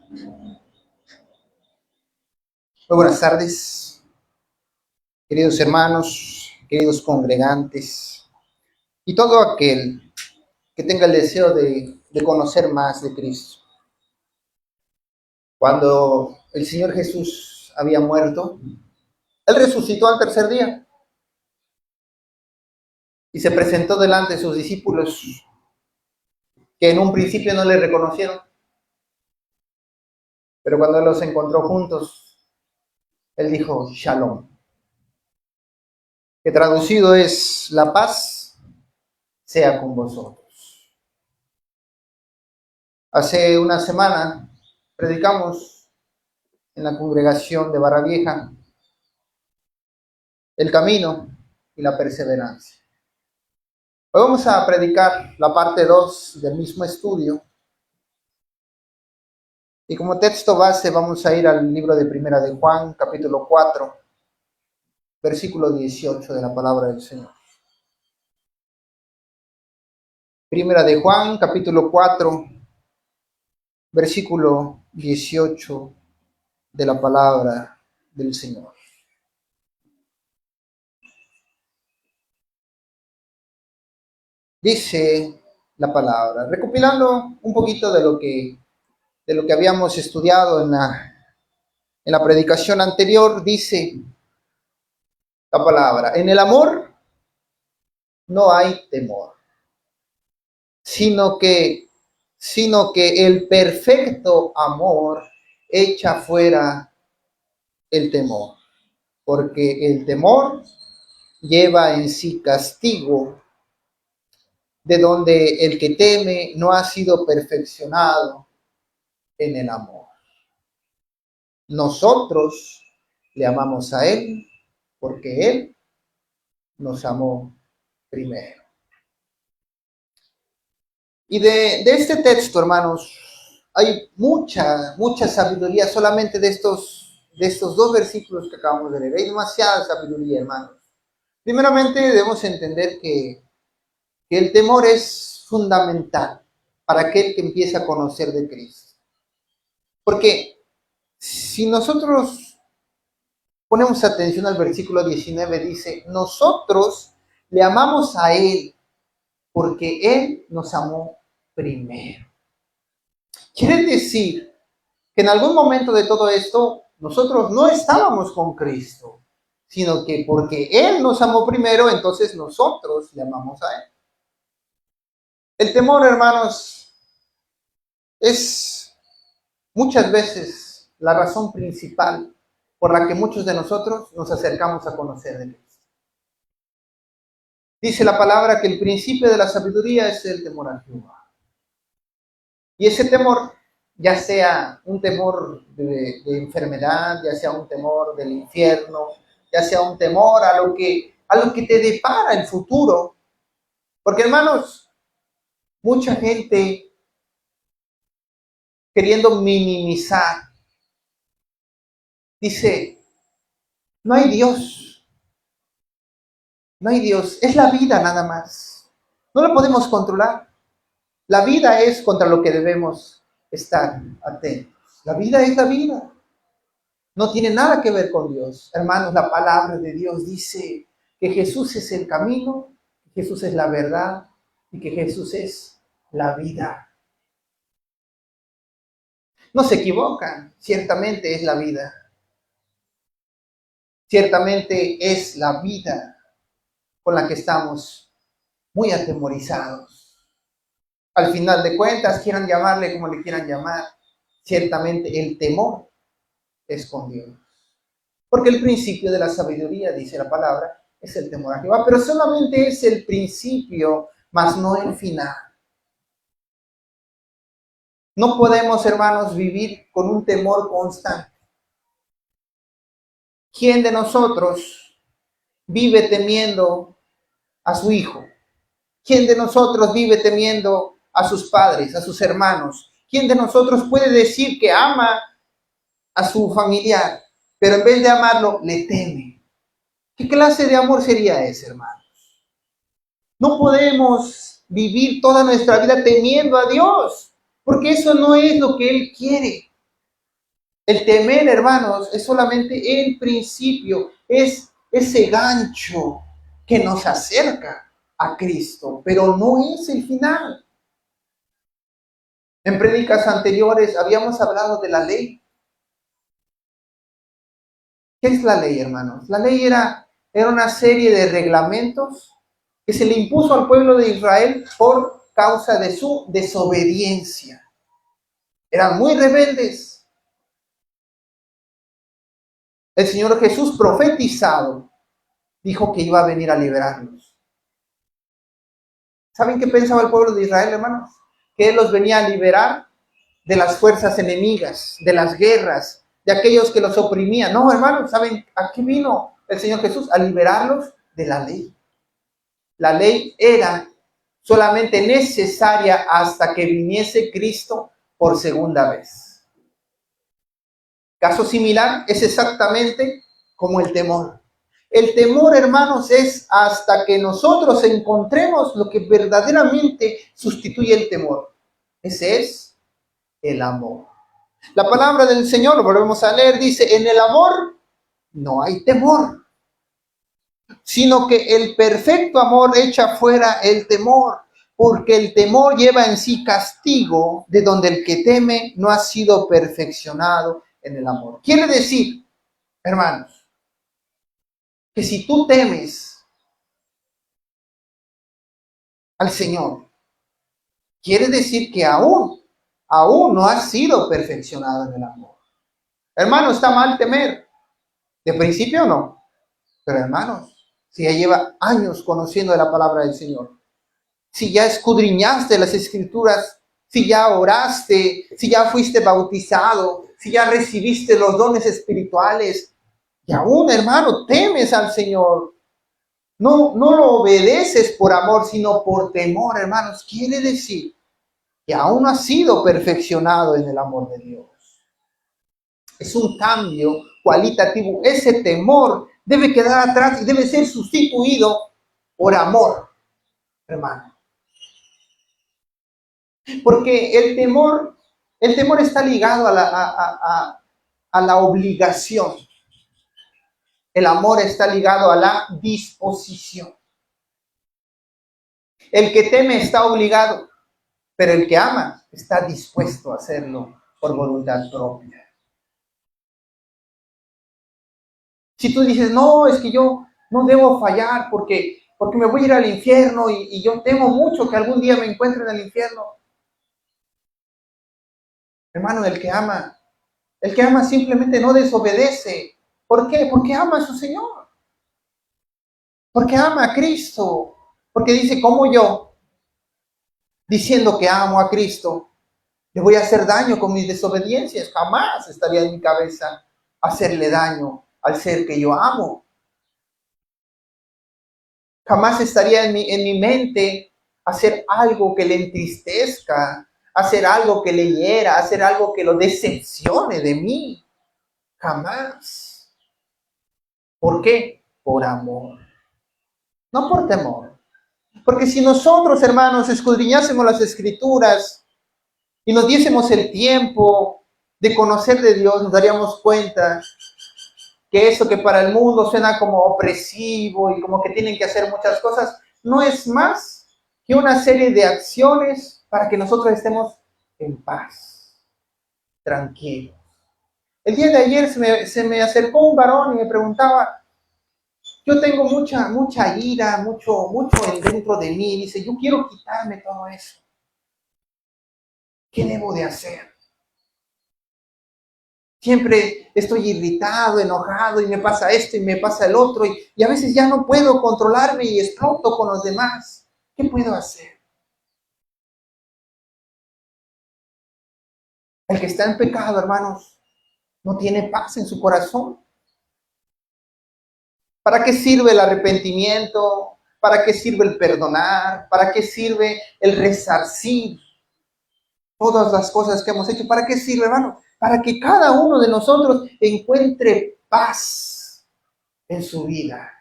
Muy buenas tardes, queridos hermanos, queridos congregantes y todo aquel que tenga el deseo de conocer más de Cristo. Cuando el Señor Jesús había muerto, Él resucitó al tercer día y se presentó delante de sus discípulos que en un principio no le reconocieron, pero cuando Él los encontró juntos, Él dijo Shalom, que traducido es la paz sea con vosotros. Hace una semana predicamos en la congregación de Barra Vieja el camino y la perseverancia. Hoy vamos a predicar la parte 2 del mismo estudio y como texto base vamos a ir al libro de Primera de Juan, capítulo 4, versículo 18 de la palabra del Señor. Primera de Juan, capítulo 4, versículo 18 de la palabra del Señor. Dice la palabra, recopilando un poquito de lo que habíamos estudiado en la predicación anterior, dice la palabra, en el amor no hay temor, sino que el perfecto amor echa fuera el temor, porque el temor lleva en sí castigo, de donde el que teme no ha sido perfeccionado en el amor. Nosotros le amamos a Él porque Él nos amó primero. Y de este texto, hermanos, hay mucha sabiduría solamente de estos dos versículos que acabamos de leer. Hay demasiada sabiduría, hermanos. Primeramente debemos entender que el temor es fundamental para aquel que empieza a conocer de Cristo. Porque si nosotros ponemos atención al versículo 19, dice, nosotros le amamos a Él porque Él nos amó primero. Quiere decir que en algún momento de todo esto nosotros no estábamos con Cristo, sino que porque Él nos amó primero, entonces nosotros le amamos a Él. El temor, hermanos, es muchas veces la razón principal por la que muchos de nosotros nos acercamos a conocer de Cristo. Dice la palabra que el principio de la sabiduría es el temor a Jehová. Y ese temor, ya sea un temor de enfermedad, ya sea un temor del infierno, ya sea un temor a lo que te depara el futuro. Porque, hermanos, mucha gente queriendo minimizar, dice, no hay Dios, no hay Dios, es la vida nada más. No lo podemos controlar. La vida es contra lo que debemos estar atentos. La vida es la vida. No tiene nada que ver con Dios. Hermanos, la palabra de Dios dice que Jesús es el camino, que Jesús es la verdad y que Jesús es la vida. No se equivocan, ciertamente es la vida. Ciertamente es la vida con la que estamos muy atemorizados. Al final de cuentas, quieran llamarle como le quieran llamar, ciertamente el temor es con Dios. Porque el principio de la sabiduría, dice la palabra, es el temor a Jehová, pero solamente es el principio, mas no el final. No podemos, hermanos, vivir con un temor constante. ¿Quién de nosotros vive temiendo a su hijo? ¿Quién de nosotros vive temiendo a sus padres, a sus hermanos? ¿Quién de nosotros puede decir que ama a su familiar, pero en vez de amarlo, le teme? ¿Qué clase de amor sería ese, hermanos? No podemos vivir toda nuestra vida temiendo a Dios, porque eso no es lo que Él quiere. El temer, hermanos, es solamente el principio, es ese gancho que nos acerca a Cristo, pero no es el final. En prédicas anteriores habíamos hablado de la ley. ¿Qué es la ley, hermanos? La ley era una serie de reglamentos que se le impuso al pueblo de Israel por causa de su desobediencia. Eran muy rebeldes. El Señor Jesús profetizado dijo que iba a venir a liberarlos. ¿Saben qué pensaba el pueblo de Israel, hermanos? Que Él los venía a liberar de las fuerzas enemigas, de las guerras, de aquellos que los oprimían. No, hermanos, ¿saben a qué vino el Señor Jesús? A liberarlos de la ley. La ley era solamente necesaria hasta que viniese Cristo por segunda vez. Caso similar es exactamente como el temor. El temor, hermanos, es hasta que nosotros encontremos lo que verdaderamente sustituye el temor. Ese es el amor. La palabra del Señor, lo volvemos a leer, dice, en el amor no hay temor, sino que el perfecto amor echa fuera el temor, porque el temor lleva en sí castigo, de donde el que teme no ha sido perfeccionado en el amor. Quiere decir, hermanos, que si tú temes al Señor, quiere decir que aún no has sido perfeccionado en el amor. Hermano, está mal temer. De principio no. Pero hermanos, si ya lleva años conociendo de la palabra del Señor, si ya escudriñaste las escrituras, si ya oraste, si ya fuiste bautizado, si ya recibiste los dones espirituales, y aún, hermano, temes al Señor, no lo obedeces por amor, sino por temor, hermanos, quiere decir que aún no has sido perfeccionado en el amor de Dios. Es un cambio cualitativo. Ese temor debe quedar atrás y debe ser sustituido por amor, hermano. Porque el temor está ligado a la obligación. El amor está ligado a la disposición. El que teme está obligado, pero el que ama está dispuesto a hacerlo por voluntad propia. Si tú dices, no, es que yo no debo fallar porque me voy a ir al infierno y yo temo mucho que algún día me encuentre en el infierno. Hermano, el que ama simplemente no desobedece. ¿Por qué? Porque ama a su Señor. Porque ama a Cristo. Porque dice, ¿cómo yo, diciendo que amo a Cristo, le voy a hacer daño con mis desobediencias? Jamás estaría en mi cabeza hacerle daño al ser que yo amo. Jamás estaría en mi mente hacer algo que le entristezca, hacer algo que le hiera, hacer algo que lo decepcione de mí. Jamás. ¿Por qué? Por amor. No por temor. Porque si nosotros, hermanos, escudriñásemos las Escrituras y nos diésemos el tiempo de conocer de Dios, nos daríamos cuenta que eso que para el mundo suena como opresivo y como que tienen que hacer muchas cosas, no es más que una serie de acciones para que nosotros estemos en paz, tranquilos. El día de ayer se me acercó un varón y me preguntaba, yo tengo mucha ira, mucho dentro de mí, dice, yo quiero quitarme todo eso. ¿Qué debo de hacer? Siempre estoy irritado, enojado y me pasa esto y me pasa el otro y a veces ya no puedo controlarme y exploto con los demás. ¿Qué puedo hacer? El que está en pecado, hermanos, no tiene paz en su corazón. ¿Para qué sirve el arrepentimiento? ¿Para qué sirve el perdonar? ¿Para qué sirve el resarcir todas las cosas que hemos hecho? ¿Para qué sirve, hermano? Para que cada uno de nosotros encuentre paz en su vida.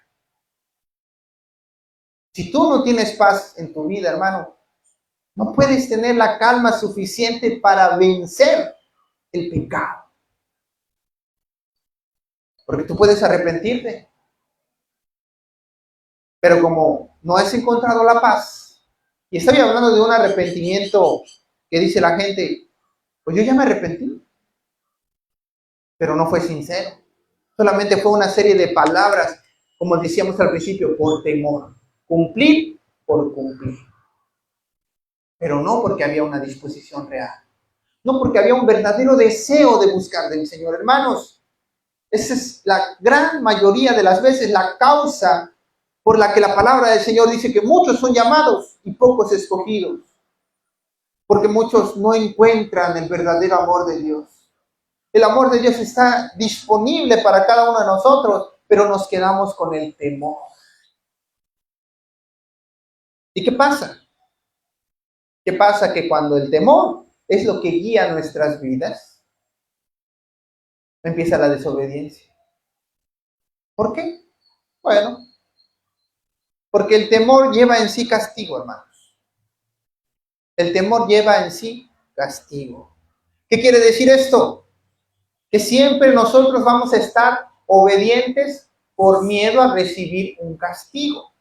Si tú no tienes paz en tu vida, hermano, no puedes tener la calma suficiente para vencer el pecado. Porque tú puedes arrepentirte, pero como no has encontrado la paz, y estoy hablando de un arrepentimiento que dice la gente, pues yo ya me arrepentí, pero no fue sincero. Solamente fue una serie de palabras, como decíamos al principio, por temor. Cumplir por cumplir. Pero no porque había una disposición real. No porque había un verdadero deseo de buscar del Señor. Hermanos, esa es la gran mayoría de las veces la causa por la que la palabra del Señor dice que muchos son llamados y pocos escogidos. Porque muchos no encuentran el verdadero amor de Dios. El amor de Dios está disponible para cada uno de nosotros, pero nos quedamos con el temor. ¿Y qué pasa? ¿Qué pasa? Que cuando el temor es lo que guía nuestras vidas, empieza la desobediencia. ¿Por qué? Bueno, porque el temor lleva en sí castigo, hermanos. El temor lleva en sí castigo. ¿Qué quiere decir esto? Que siempre nosotros vamos a estar obedientes por miedo a recibir un castigo.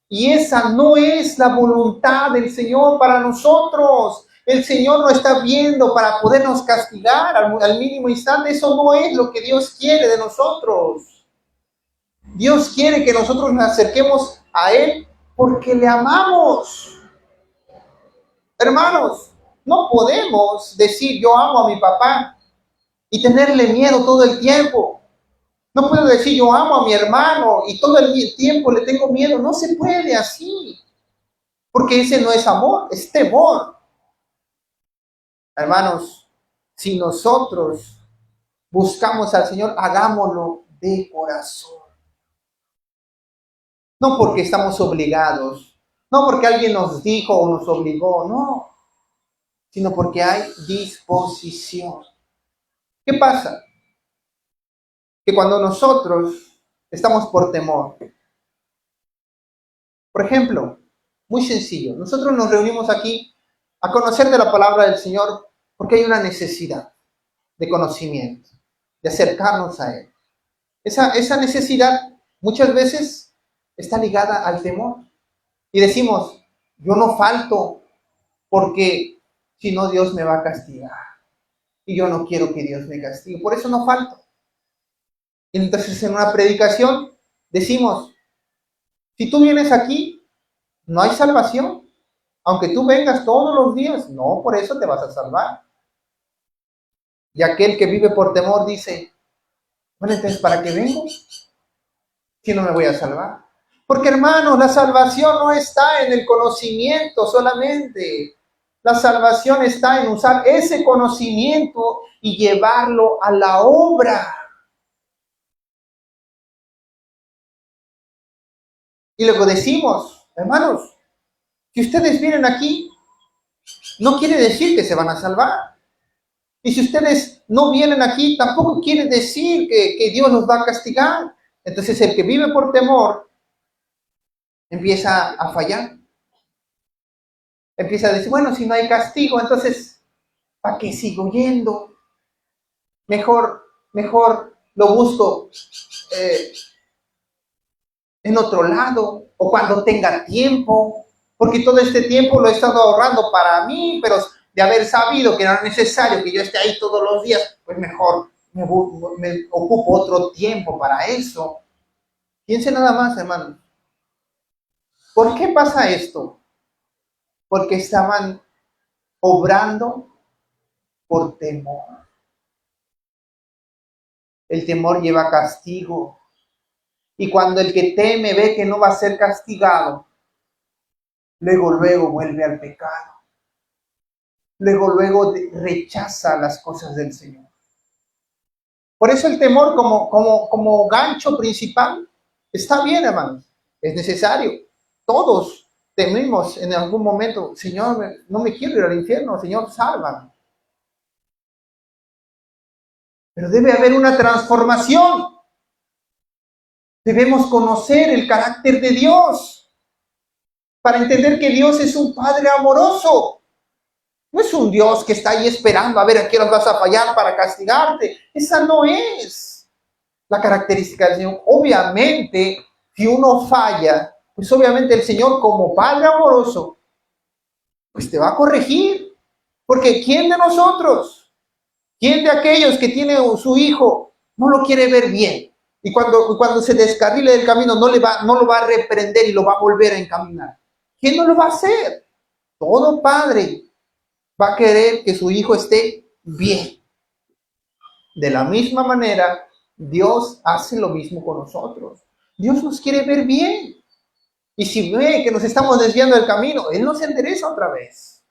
Y esa no es la voluntad del Señor para nosotros. El Señor no está viendo para podernos castigar al mínimo instante. Eso no es lo que Dios quiere de nosotros. Dios quiere que nosotros nos acerquemos a Él porque le amamos. Hermanos, no podemos decir yo amo a mi papá y tenerle miedo todo el tiempo. No puedo decir yo amo a mi hermano y todo el tiempo le tengo miedo. No se puede así. Porque ese no es amor, es temor. Hermanos, si nosotros buscamos al Señor, hagámoslo de corazón. No porque estamos obligados, no porque alguien nos dijo o nos obligó, no, sino porque hay disposición. ¿Qué pasa? Que cuando nosotros estamos por temor, por ejemplo, muy sencillo, nosotros nos reunimos aquí a conocer de la palabra del Señor porque hay una necesidad de conocimiento, de acercarnos a Él. Esa necesidad muchas veces está ligada al temor. Y decimos, yo no falto porque si no Dios me va a castigar. Y yo no quiero que Dios me castigue, por eso no falto. Y entonces en una predicación decimos, si tú vienes aquí, no hay salvación. Aunque tú vengas todos los días, no, por eso te vas a salvar. Y aquel que vive por temor dice, bueno, entonces ¿para qué vengo si no me voy a salvar? Porque hermanos, la salvación no está en el conocimiento solamente. La salvación está en usar ese conocimiento y llevarlo a la obra. Y luego decimos, hermanos, que ustedes vienen aquí, no quiere decir que se van a salvar. Y si ustedes no vienen aquí, tampoco quiere decir que Dios los va a castigar. Entonces el que vive por temor empieza a fallar. Empieza a decir, bueno, si no hay castigo, entonces, ¿para qué sigo yendo? Mejor lo busco en otro lado o cuando tenga tiempo, porque todo este tiempo lo he estado ahorrando para mí, pero de haber sabido que era necesario que yo esté ahí todos los días, pues mejor me ocupo otro tiempo para eso. Piense nada más, hermano. ¿Por qué pasa esto? Porque estaban obrando por temor. El temor lleva castigo. Y cuando el que teme ve que no va a ser castigado, luego vuelve al pecado. Luego rechaza las cosas del Señor. Por eso el temor como gancho principal está bien, hermanos. Es necesario. Todos tememos en algún momento, Señor, no me quiero ir al infierno, Señor, sálvame. Pero debe haber una transformación. Debemos conocer el carácter de Dios para entender que Dios es un Padre amoroso. No es un Dios que está ahí esperando a ver a qué horas vas a fallar para castigarte. Esa no es. la característica del Señor. Obviamente, si uno falla, pues obviamente el Señor como Padre amoroso, pues te va a corregir. Porque ¿quién de nosotros? ¿Quién de aquellos que tiene su hijo no lo quiere ver bien? Y cuando se descarrile del camino no lo va a reprender y lo va a volver a encaminar. ¿Quién no lo va a hacer? Todo padre va a querer que su hijo esté bien. De la misma manera, Dios hace lo mismo con nosotros. Dios nos quiere ver bien. Y si ve que nos estamos desviando del camino, Él nos endereza otra vez.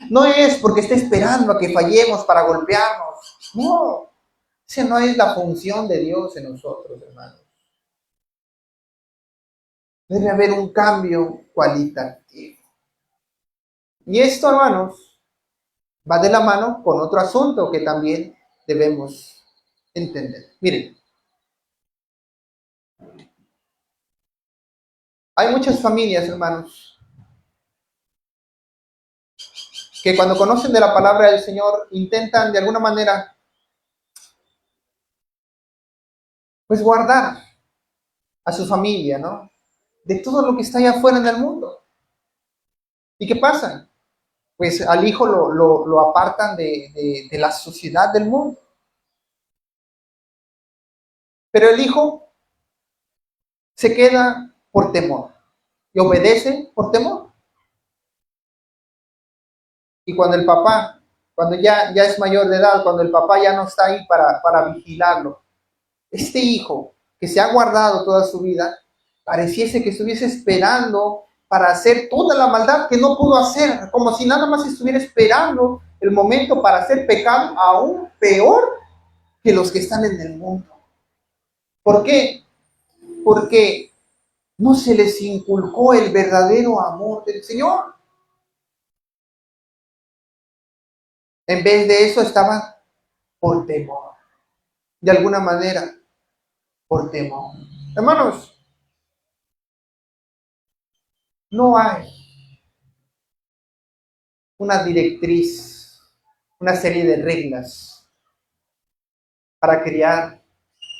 No es porque esté esperando a que fallemos para golpearnos. No, esa no es la función de Dios en nosotros, hermanos. Debe haber un cambio cualitativo. Y esto, hermanos, va de la mano con otro asunto que también debemos entender. Miren, hay muchas familias, hermanos, que cuando conocen de la palabra del Señor intentan de alguna manera, pues guardar a su familia, ¿no? De todo lo que está allá afuera en el mundo. ¿Y qué pasa? Pues al hijo lo apartan de la sociedad del mundo. Pero el hijo se queda por temor y obedece por temor. Y cuando el papá, cuando ya es mayor de edad, cuando el papá ya no está ahí para vigilarlo, este hijo que se ha guardado toda su vida, pareciese que estuviese esperando para hacer toda la maldad que no pudo hacer, como si nada más estuviera esperando el momento para hacer pecado aún peor que los que están en el mundo. ¿Por qué? Porque no se les inculcó el verdadero amor del Señor. En vez de eso estaban por temor. De alguna manera, por temor. Hermanos, no hay una directriz, una serie de reglas para criar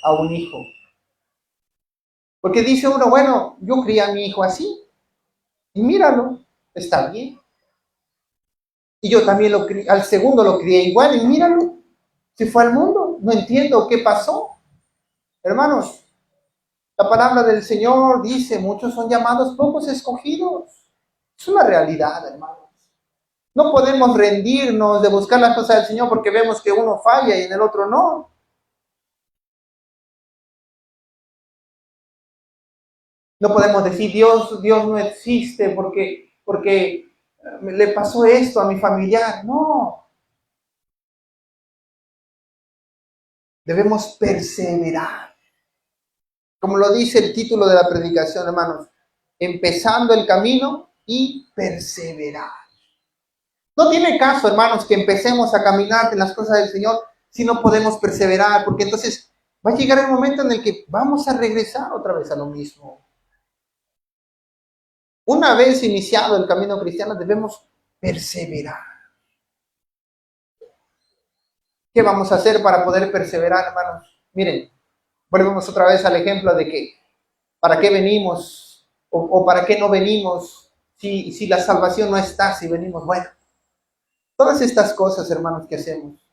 a un hijo. Porque dice uno, bueno, yo crié a mi hijo así, y míralo, está bien. Y yo también al segundo lo crié igual, y míralo, se fue al mundo, no entiendo qué pasó. Hermanos, la palabra del Señor dice, muchos son llamados, pocos escogidos. Es una realidad, hermanos. No podemos rendirnos de buscar las cosas del Señor porque vemos que uno falla y en el otro no. No podemos decir, Dios no existe porque le pasó esto a mi familiar. No. Debemos perseverar. Como lo dice el título de la predicación, hermanos. Empezando el camino y perseverar. No tiene caso, hermanos, que empecemos a caminar en las cosas del Señor si no podemos perseverar, porque entonces va a llegar el momento en el que vamos a regresar otra vez a lo mismo. Una vez iniciado el camino cristiano, debemos perseverar. ¿Qué vamos a hacer para poder perseverar, hermanos? Miren, volvemos otra vez al ejemplo de que ¿para qué venimos? O ¿para qué no venimos? Si la salvación no está, si venimos, bueno. Todas estas cosas, hermanos, que hacemos.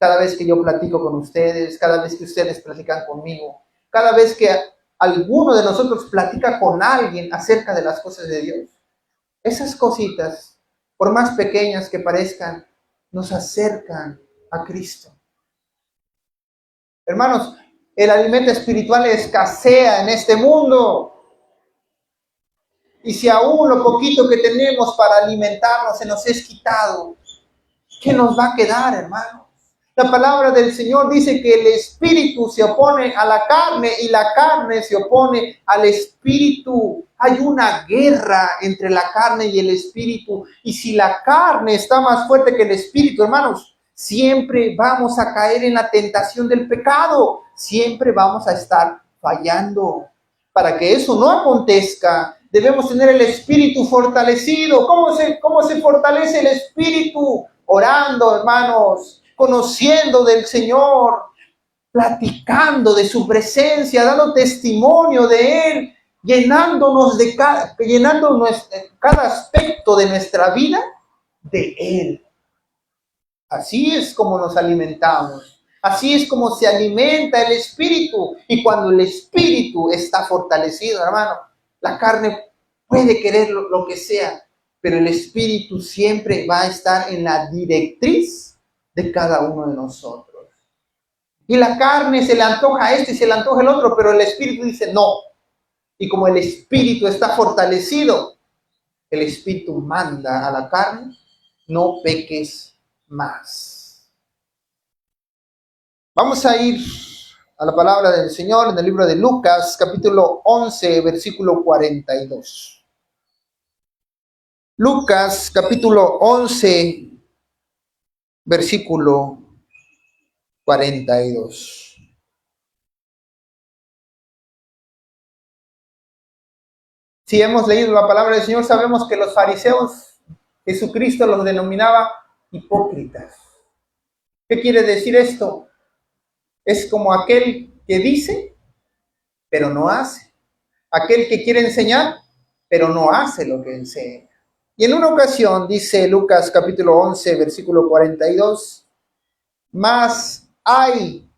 Cada vez que yo platico con ustedes, cada vez que ustedes platican conmigo, cada vez que alguno de nosotros platica con alguien acerca de las cosas de Dios. Esas cositas, por más pequeñas que parezcan, nos acercan a Cristo. Hermanos, el alimento espiritual escasea en este mundo. Y si aún lo poquito que tenemos para alimentarnos se nos es quitado, ¿qué nos va a quedar, hermanos? La palabra del Señor dice que el espíritu se opone a la carne y la carne se opone al espíritu. Hay una guerra entre la carne y el espíritu. Y si la carne está más fuerte que el espíritu, hermanos, siempre vamos a caer en la tentación del pecado. Siempre vamos a estar fallando. Para que eso no acontezca, debemos tener el espíritu fortalecido. ¿Cómo se fortalece el espíritu? Orando, hermanos, conociendo del Señor, platicando de su presencia, dando testimonio de Él, llenándonos de llenando cada aspecto de nuestra vida de Él. Así es como nos alimentamos. Así es como se alimenta el espíritu. Y cuando el espíritu está fortalecido, hermano, la carne puede querer lo que sea, pero el espíritu siempre va a estar en la directriz de cada uno de nosotros. Y la carne se le antoja a este y se le antoja el otro, pero el espíritu dice no. Y como el espíritu está fortalecido, el espíritu manda a la carne, no peques más. Vamos a ir a la palabra del Señor en el libro de Lucas, capítulo 11, versículo 42. Lucas, capítulo 11, versículo 42. Si hemos leído la palabra del Señor, sabemos que los fariseos, Jesucristo los denominaba hipócritas. ¿Qué quiere decir esto? Es como aquel que dice, pero no hace. Aquel que quiere enseñar, pero no hace lo que enseña. Y en una ocasión dice Lucas capítulo 11, versículo 42, mas hay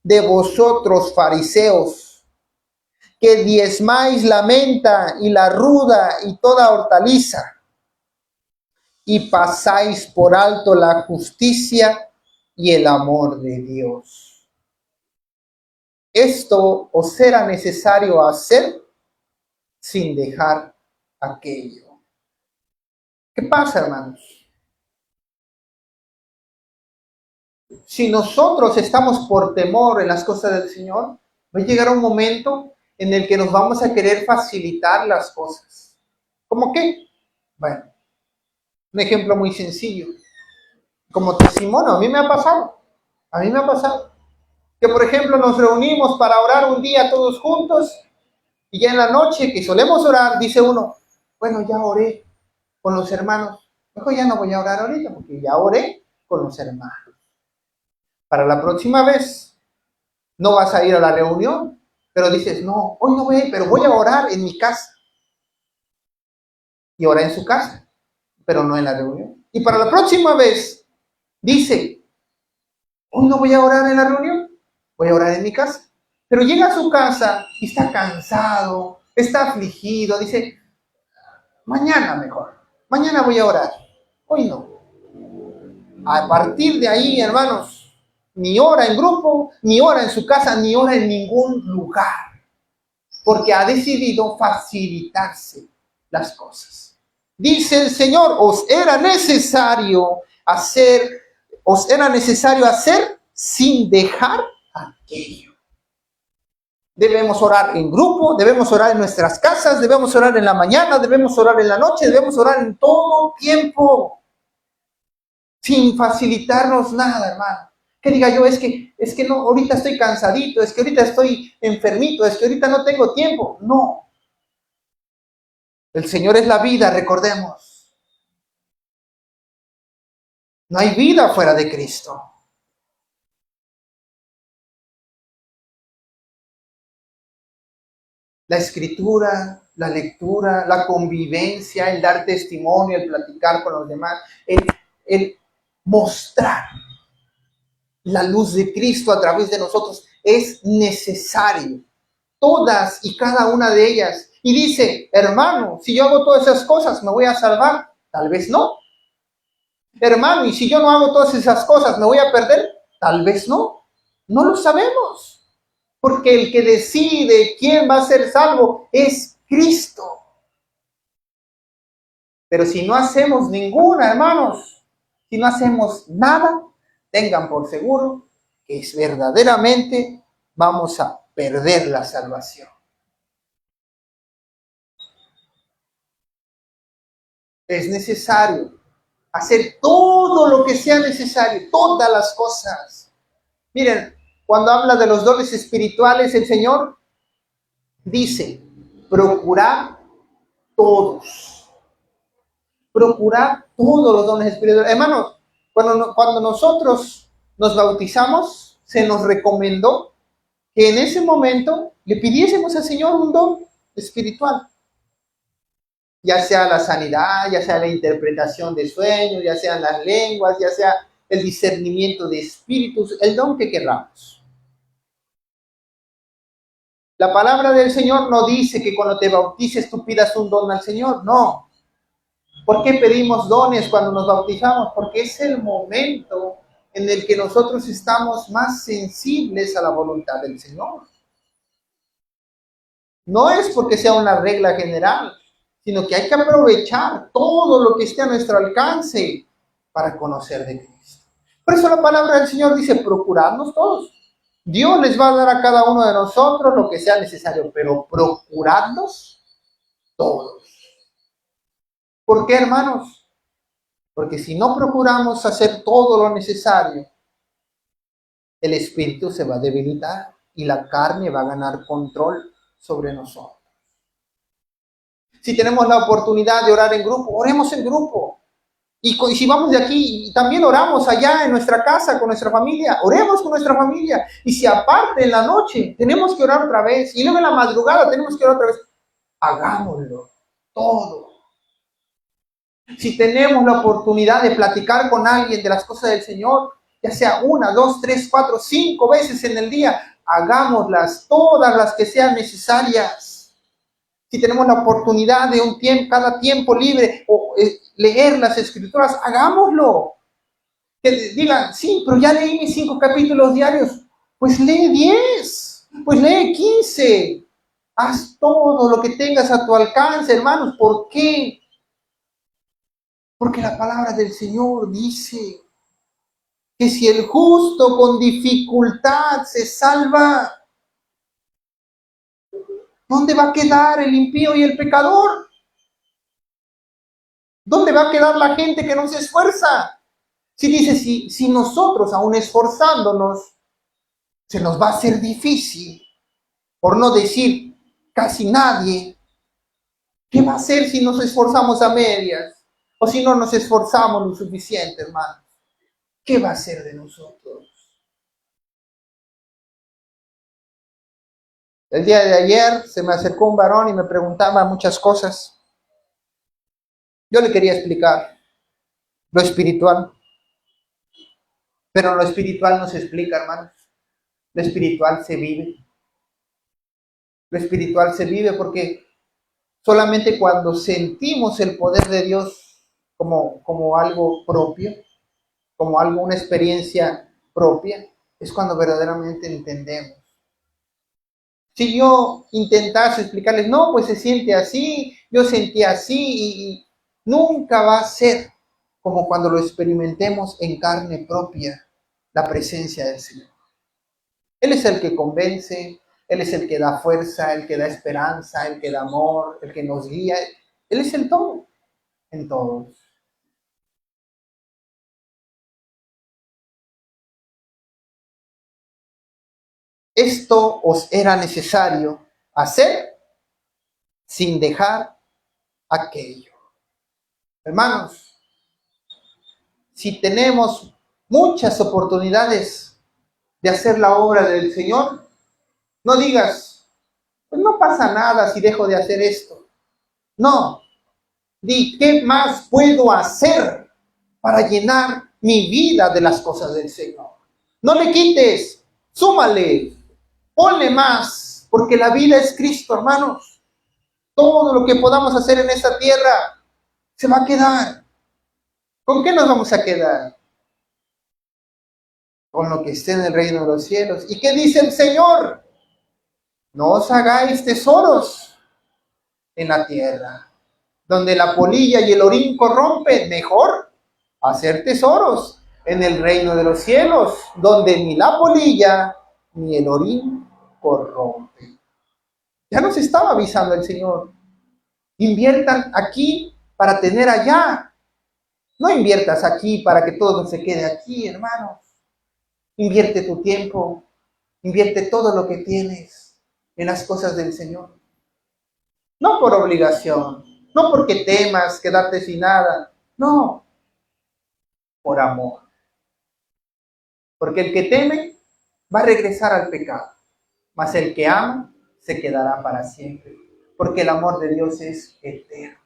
de vosotros fariseos, que diezmáis la menta y la ruda y toda hortaliza, y pasáis por alto la justicia y el amor de Dios. Esto os será necesario hacer sin dejar aquello. ¿Qué pasa, hermanos? Si nosotros estamos por temor en las cosas del Señor, va a llegar un momento en el que nos vamos a querer facilitar las cosas. ¿Cómo qué? Bueno, un ejemplo muy sencillo. Como testimonio, a mí me ha pasado. A mí me ha pasado. Que por ejemplo nos reunimos para orar un día todos juntos y ya en la noche que solemos orar, dice uno, bueno, ya oré con los hermanos. Mejor ya no voy a orar ahorita porque ya oré con los hermanos. Para la próxima vez no vas a ir a la reunión, pero dices, no, hoy no voy a ir, pero voy a orar en mi casa. Y ora en su casa, pero no en la reunión. Y para la próxima vez dice, hoy no voy a orar en la reunión, voy a orar en mi casa. Pero llega a su casa y está cansado, está afligido, dice, mañana mejor, mañana voy a orar, hoy no. A partir de ahí, hermanos, ni ora en grupo, ni ora en su casa, ni ora en ningún lugar, porque ha decidido facilitarse las cosas. Dice el Señor, os era necesario hacer sin dejar aquello. Debemos orar en grupo, debemos orar en nuestras casas, debemos orar en la mañana, debemos orar en la noche, debemos orar en todo tiempo, sin facilitarnos nada, hermano. Que diga yo, es que no, ahorita estoy cansadito, es que ahorita estoy enfermito, es que ahorita no tengo tiempo. No. El Señor es la vida, recordemos. No hay vida fuera de Cristo. La escritura, la lectura, la convivencia, el dar testimonio, el platicar con los demás, el mostrar la luz de Cristo a través de nosotros es necesario. Todas y cada una de ellas. Y dice, hermano, si yo hago todas esas cosas, ¿me voy a salvar? Tal vez no. Hermano, y si yo no hago todas esas cosas, ¿me voy a perder? Tal vez no. No lo sabemos. Porque el que decide quién va a ser salvo es Cristo. Pero si no hacemos ninguna, hermanos, si no hacemos nada, tengan por seguro que es verdaderamente vamos a perder la salvación. Es necesario hacer todo lo que sea necesario, todas las cosas. Miren, cuando habla de los dones espirituales, el Señor dice, procurad todos. Procurad todos los dones espirituales. Hermanos, cuando nosotros nos bautizamos, se nos recomendó que en ese momento le pidiésemos al Señor un don espiritual, ya sea la sanidad, ya sea la interpretación de sueños, ya sean las lenguas, ya sea el discernimiento de espíritus, el don que queramos. La palabra del Señor no dice que cuando te bautices tú pidas un don al Señor, no. ¿Por qué pedimos dones cuando nos bautizamos? Porque es el momento en el que nosotros estamos más sensibles a la voluntad del Señor. No es porque sea una regla general, sino que hay que aprovechar todo lo que esté a nuestro alcance para conocer de Cristo. Por eso la palabra del Señor dice, procurarnos todos. Dios les va a dar a cada uno de nosotros lo que sea necesario, pero procurarnos todos. ¿Por qué, hermanos? Porque si no procuramos hacer todo lo necesario, el espíritu se va a debilitar y la carne va a ganar control sobre nosotros. Si tenemos la oportunidad de orar en grupo, oremos en grupo. Y si vamos de aquí, también oramos allá en nuestra casa con nuestra familia, oremos con nuestra familia. Y si aparte en la noche tenemos que orar otra vez, y luego en la madrugada tenemos que orar otra vez, hagámoslo todo. Si tenemos la oportunidad de platicar con alguien de las cosas del Señor, ya sea 1, 2, 3, 4, 5 veces en el día, hagámoslas, todas las que sean necesarias. Si tenemos la oportunidad de un tiempo, cada tiempo libre, o leer las escrituras, hagámoslo. Que digan, sí, pero ya leí mis 5 capítulos diarios. Pues lee 10, pues lee 15. Haz todo lo que tengas a tu alcance, hermanos. ¿Por qué? Porque la palabra del Señor dice que si el justo con dificultad se salva, ¿dónde va a quedar el impío y el pecador? ¿Dónde va a quedar la gente que no se esfuerza? Si dice, si nosotros aún esforzándonos, se nos va a hacer difícil, por no decir casi nadie, ¿qué va a hacer si nos esforzamos a medias? O si no nos esforzamos lo suficiente, hermano. ¿Qué va a hacer de nosotros? El día de ayer se me acercó un varón y me preguntaba muchas cosas. Yo le quería explicar lo espiritual, pero lo espiritual no se explica, hermanos. Lo espiritual se vive. Lo espiritual se vive porque solamente cuando sentimos el poder de Dios como algo propio, como algo, una experiencia propia, es cuando verdaderamente entendemos. Si yo intentase explicarles, no, pues se siente así, yo sentí así, y nunca va a ser como cuando lo experimentemos en carne propia, la presencia del Señor. Él es el que convence, Él es el que da fuerza, el que da esperanza, el que da amor, el que nos guía. Él es el todo, en todos. Esto os era necesario hacer sin dejar aquello. Hermanos, si tenemos muchas oportunidades de hacer la obra del Señor, no digas, pues no pasa nada si dejo de hacer esto. No, di, ¿qué más puedo hacer para llenar mi vida de las cosas del Señor? No le quites, súmale, ponle más, porque la vida es Cristo, hermanos. Todo lo que podamos hacer en esta tierra se va a quedar. ¿Con qué nos vamos a quedar? Con lo que esté en el reino de los cielos. ¿Y qué dice el Señor? No os hagáis tesoros en la tierra, donde la polilla y el orín corrompen. Mejor hacer tesoros en el reino de los cielos, donde ni la polilla ni el orín corrompen. Ya nos estaba avisando el Señor. Inviertan aquí para tener allá. No inviertas aquí para que todo se quede aquí, hermanos. Invierte tu tiempo, invierte todo lo que tienes en las cosas del Señor. No por obligación, no porque temas quedarte sin nada, no, por amor. Porque el que teme va a regresar al pecado. Mas el que ama se quedará para siempre, porque el amor de Dios es eterno.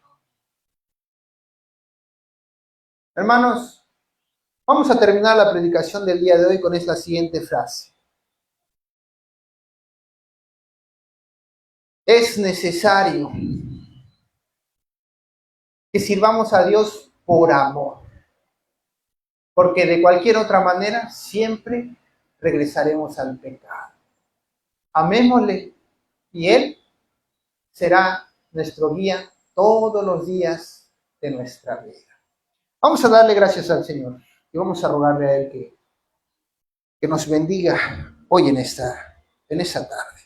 Hermanos, vamos a terminar la predicación del día de hoy con esta siguiente frase. Es necesario que sirvamos a Dios por amor, porque de cualquier otra manera siempre regresaremos al pecado. Amémosle y Él será nuestro guía todos los días de nuestra vida. Vamos a darle gracias al Señor y vamos a rogarle a Él que nos bendiga hoy en esta tarde.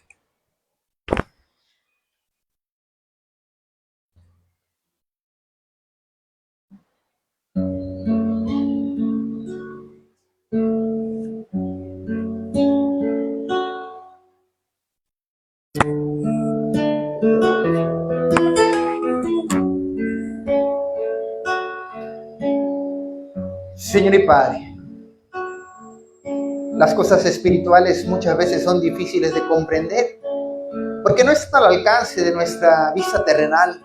Señor y Padre, las cosas espirituales muchas veces son difíciles de comprender, porque no están al alcance de nuestra vista terrenal,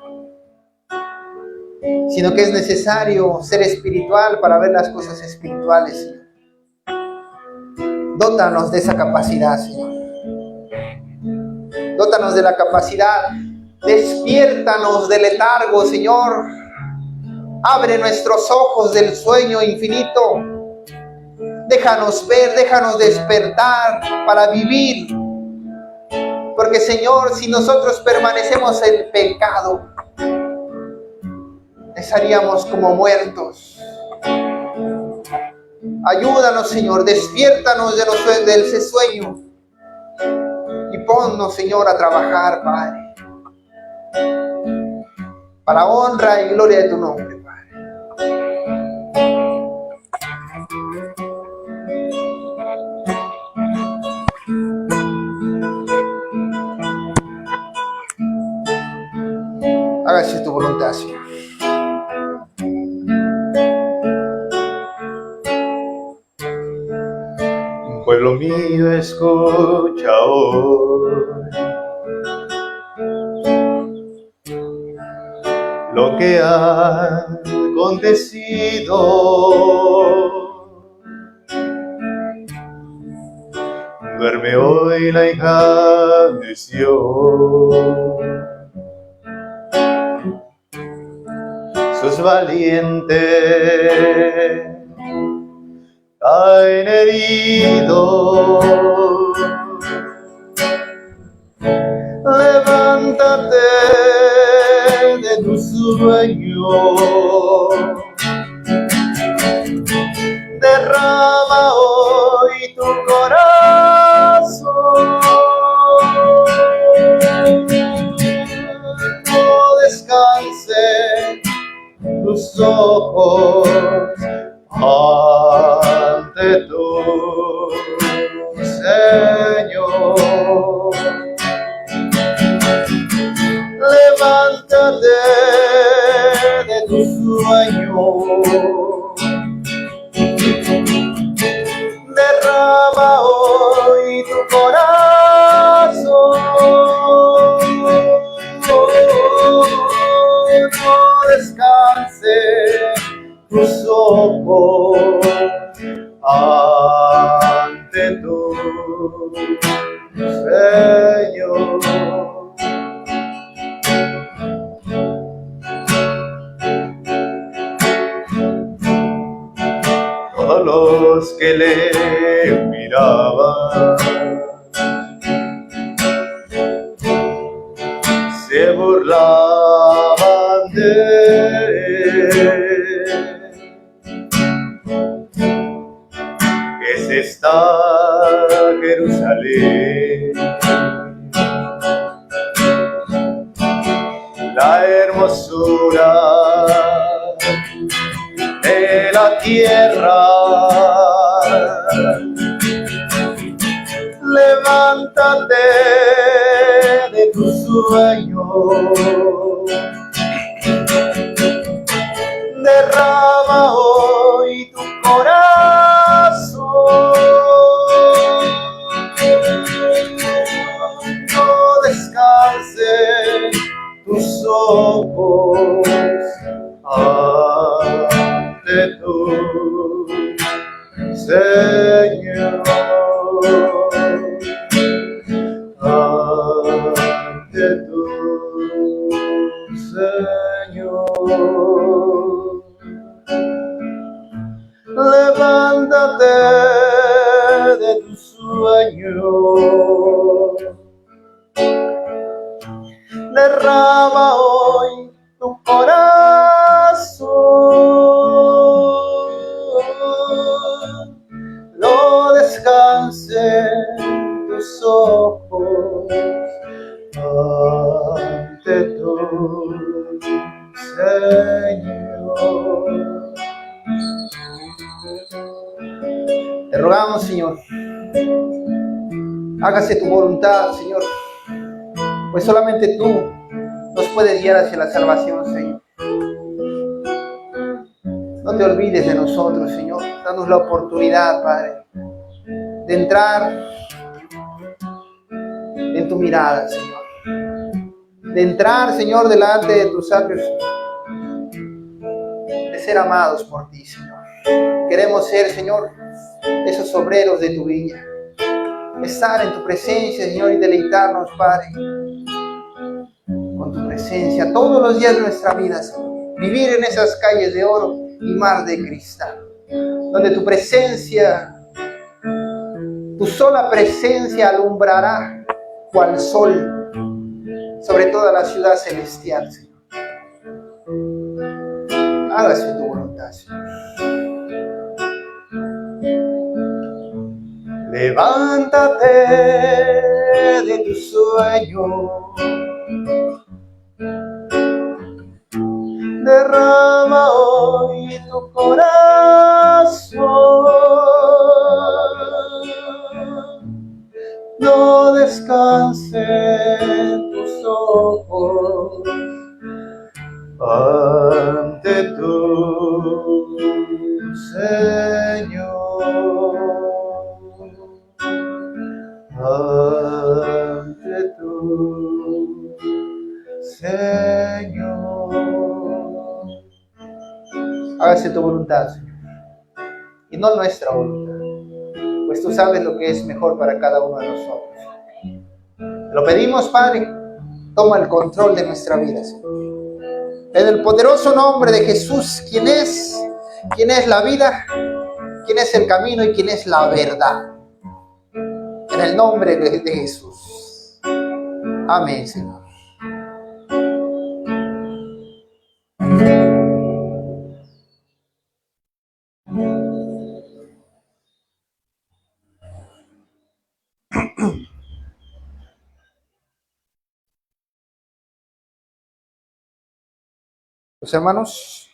sino que es necesario ser espiritual para ver las cosas espirituales. Dótanos de esa capacidad, Señor. Dótanos de la capacidad. Despiértanos del letargo, Señor. Abre nuestros ojos del sueño infinito. Déjanos ver, déjanos despertar para vivir. Porque, Señor, si nosotros permanecemos en pecado, estaríamos como muertos. Ayúdanos, Señor, despiértanos de ese sueño y ponnos, Señor, a trabajar, Padre, para honra y gloria de tu nombre, Padre. Hágase tu voluntad, Señor. Pueblo mío, escucha hoy lo que ha acontecido. Duerme hoy la hija de Sión. Sus valientes caen heridos. Levántate de tu sueño, derrama hoy tu corazón. No descansen tus ojos ante tu Señor. Levántate de tu sueño, derrama hoy tu corazón. No descanse tus ojos ante tu Señor. Todos los que le miraban se burlaban de él. Es esta Jerusalén, la hermosura de la tierra. Levántate de tu sueño, derrama hoy tu corazón. Señor. Ante tu Señor. Levántate de tu sueño. Derrama hoy tu corazón. No descansen tus ojos ante tu Señor. Te rogamos, Señor, hágase tu voluntad, Señor, pues solamente tú nos puedes guiar hacia la salvación, Señor. No te olvides de nosotros, Señor. Danos la oportunidad, Padre, de entrar en tu mirada, Señor. De entrar, Señor, delante de tus atrios, de ser amados por ti, Señor. Queremos ser, Señor, esos obreros de tu viña. Estar en tu presencia, Señor, y deleitarnos, Padre, con tu presencia todos los días de nuestra vida, Señor. Vivir en esas calles de oro y mar de cristal, donde tu presencia, tu sola presencia alumbrará cual sol sobre toda la ciudad celestial, Señor. Hágase tu voluntad, Señor. Levántate de tu sueño. Derrama hoy tu corazón. No descansen tus ojos ante tu Señor. Ante tu Señor. Hágase tu voluntad, Señor, y no nuestra voluntad, pues tú sabes lo que es mejor para cada uno de nosotros. Te lo pedimos, Padre, toma el control de nuestra vida, Señor. En el poderoso nombre de Jesús, quien es la vida, quien es el camino y quien es la verdad. En el nombre de Jesús. Amén, Señor. Los hermanos,